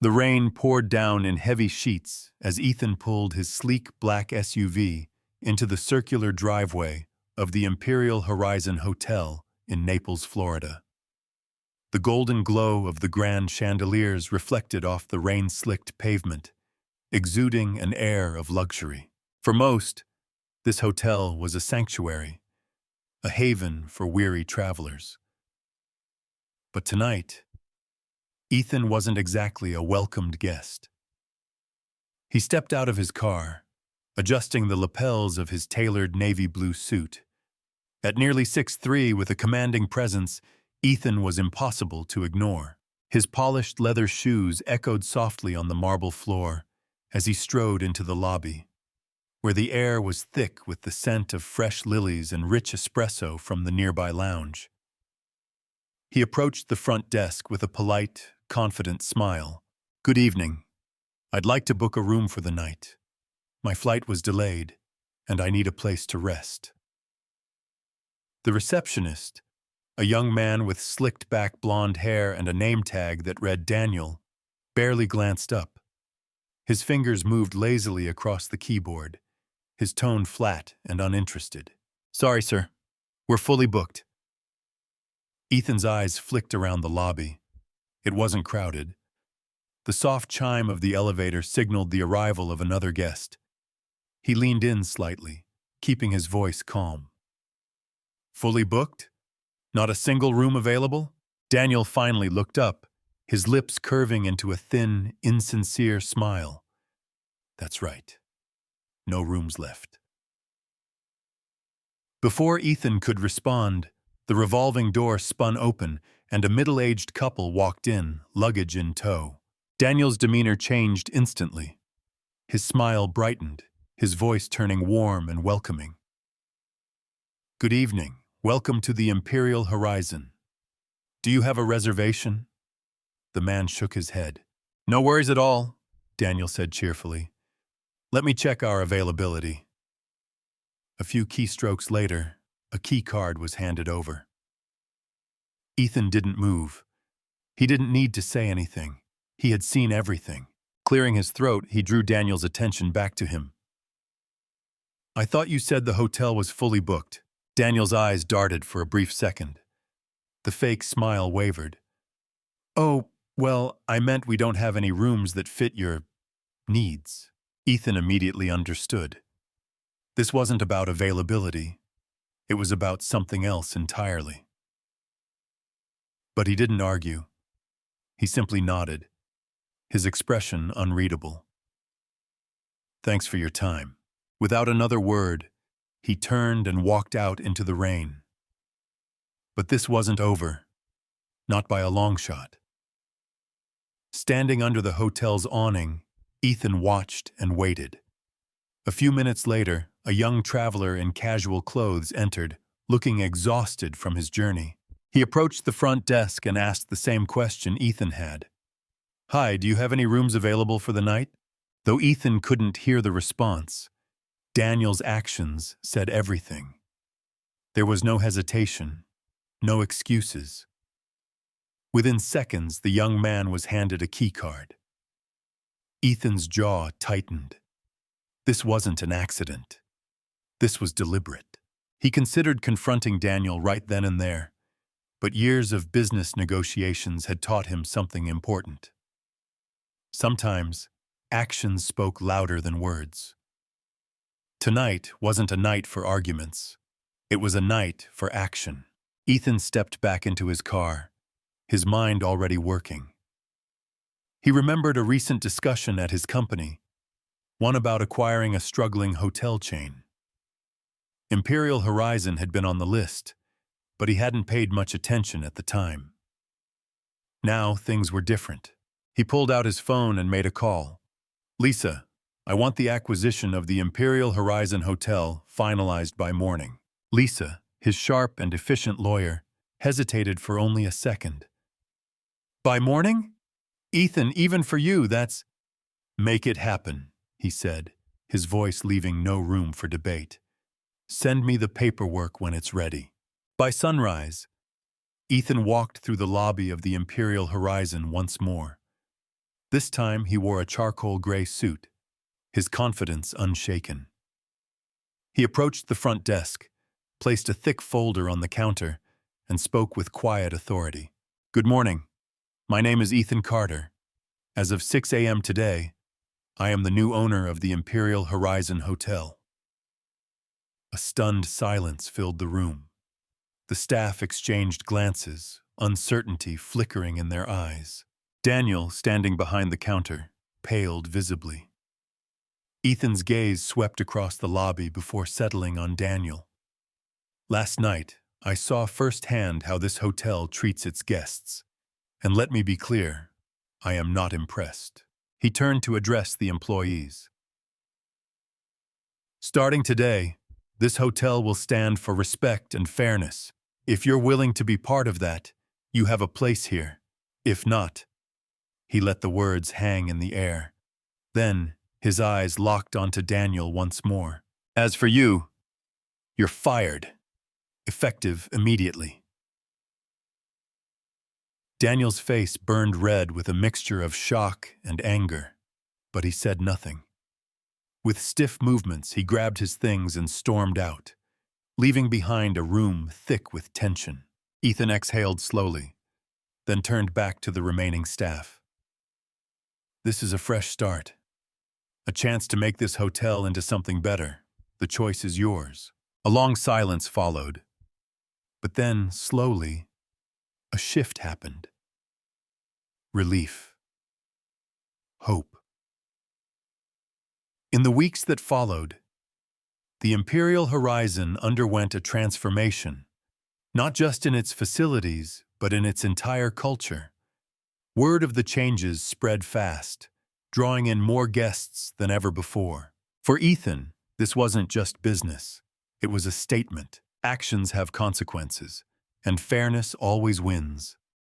The rain poured down in heavy sheets as Ethan pulled his sleek black SUV into the circular driveway of the Imperial Horizon Hotel in Naples, Florida. The golden glow of the grand chandeliers reflected off the rain-slicked pavement, exuding an air of luxury. For most, this hotel was a sanctuary, a haven for weary travelers. But tonight, Ethan wasn't exactly a welcomed guest. He stepped out of his car, adjusting the lapels of his tailored navy blue suit. At nearly 6'3", with a commanding presence, Ethan was impossible to ignore. His polished leather shoes echoed softly on the marble floor as he strode into the lobby, where the air was thick with the scent of fresh lilies and rich espresso from the nearby lounge. He approached the front desk with a polite, confident smile. "Good evening. I'd like to book a room for the night. My flight was delayed, and I need a place to rest." The receptionist, a young man with slicked-back blonde hair and a name tag that read Daniel, barely glanced up. His fingers moved lazily across the keyboard, his tone flat and uninterested. "Sorry, sir. We're fully booked." Ethan's eyes flicked around the lobby. It wasn't crowded. The soft chime of the elevator signaled the arrival of another guest. He leaned in slightly, keeping his voice calm. "Fully booked? Not a single room available?" Daniel finally looked up, his lips curving into a thin, insincere smile. "That's right. No rooms left." Before Ethan could respond, the revolving door spun open and a middle-aged couple walked in, luggage in tow. Daniel's demeanor changed instantly. His smile brightened, his voice turning warm and welcoming. "Good evening. Welcome to the Imperial Horizon. Do you have a reservation?" The man shook his head. "No worries at all," Daniel said cheerfully. "Let me check our availability." A few keystrokes later, a key card was handed over. Ethan didn't move. He didn't need to say anything. He had seen everything. Clearing his throat, he drew Daniel's attention back to him. "I thought you said the hotel was fully booked." Daniel's eyes darted for a brief second. The fake smile wavered. "Oh, well, I meant we don't have any rooms that fit your needs." Ethan immediately understood. This wasn't about availability. It was about something else entirely. But he didn't argue. He simply nodded, his expression unreadable. "Thanks for your time." Without another word, he turned and walked out into the rain. But this wasn't over, not by a long shot. Standing under the hotel's awning, Ethan watched and waited. A few minutes later, a young traveler in casual clothes entered, looking exhausted from his journey. He approached the front desk and asked the same question Ethan had. "Hi, do you have any rooms available for the night?" Though Ethan couldn't hear the response, Daniel's actions said everything. There was no hesitation, no excuses. Within seconds, the young man was handed a key card. Ethan's jaw tightened. This wasn't an accident. This was deliberate. He considered confronting Daniel right then and there, but years of business negotiations had taught him something important. Sometimes, actions spoke louder than words. Tonight wasn't a night for arguments. It was a night for action. Ethan stepped back into his car, his mind already working. He remembered a recent discussion at his company, one about acquiring a struggling hotel chain. Imperial Horizon had been on the list, but he hadn't paid much attention at the time. Now things were different. He pulled out his phone and made a call. "Lisa, I want the acquisition of the Imperial Horizon Hotel finalized by morning." Lisa, his sharp and efficient lawyer, hesitated for only a second. "By morning? Ethan, even for you, that's—" "Make it happen," he said, his voice leaving no room for debate. "Send me the paperwork when it's ready." By sunrise, Ethan walked through the lobby of the Imperial Horizon once more. This time he wore a charcoal gray suit, his confidence unshaken. He approached the front desk, placed a thick folder on the counter, and spoke with quiet authority. "Good morning. My name is Ethan Carter. As of 6 a.m. today, I am the new owner of the Imperial Horizon Hotel." A stunned silence filled the room. The staff exchanged glances, uncertainty flickering in their eyes. Daniel, standing behind the counter, paled visibly. Ethan's gaze swept across the lobby before settling on Daniel. "Last night, I saw firsthand how this hotel treats its guests. And let me be clear, I am not impressed." He turned to address the employees. "Starting today, this hotel will stand for respect and fairness. If you're willing to be part of that, you have a place here. If not—" He let the words hang in the air. Then, his eyes locked onto Daniel once more. "As for you, you're fired. Effective immediately." Daniel's face burned red with a mixture of shock and anger, but he said nothing. With stiff movements, he grabbed his things and stormed out, leaving behind a room thick with tension. Ethan exhaled slowly, then turned back to the remaining staff. "This is a fresh start. A chance to make this hotel into something better. The choice is yours." A long silence followed. But then, slowly, a shift happened. Relief. Hope. In the weeks that followed, the Imperial Horizon underwent a transformation, not just in its facilities, but in its entire culture. Word of the changes spread fast, drawing in more guests than ever before. For Ethan, this wasn't just business. It was a statement. Actions have consequences, and fairness always wins.